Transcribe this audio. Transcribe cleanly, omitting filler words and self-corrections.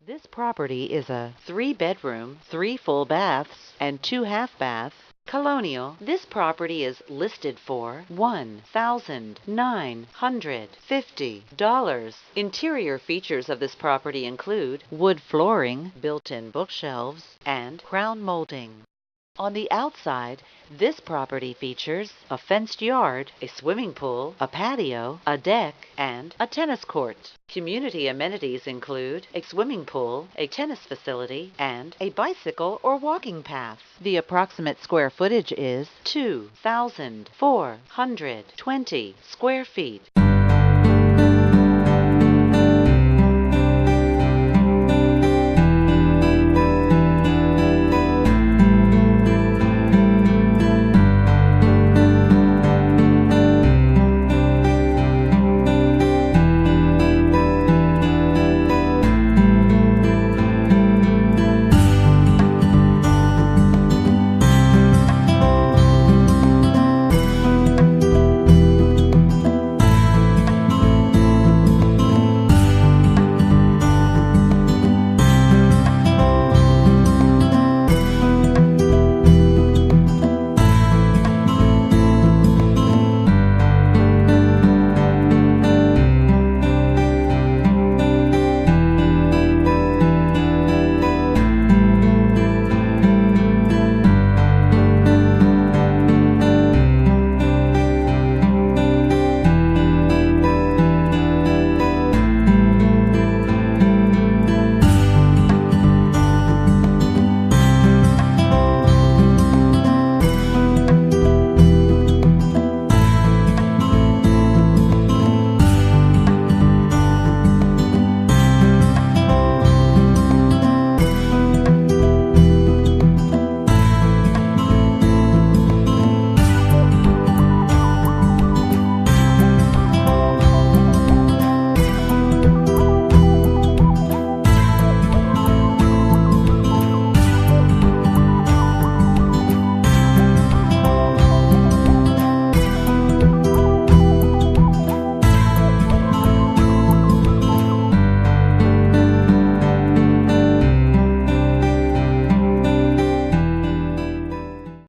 This property is a 3-bedroom, 3 full baths, and 2 half bath, colonial. This property is listed for $1,950. Interior features of this property include wood flooring, built-in bookshelves, and crown molding. On the outside, this property features a fenced yard, a swimming pool, a patio, a deck, and a tennis court. Community amenities include a swimming pool, a tennis facility, and a bicycle or walking path. The approximate square footage is 2,420 square feet.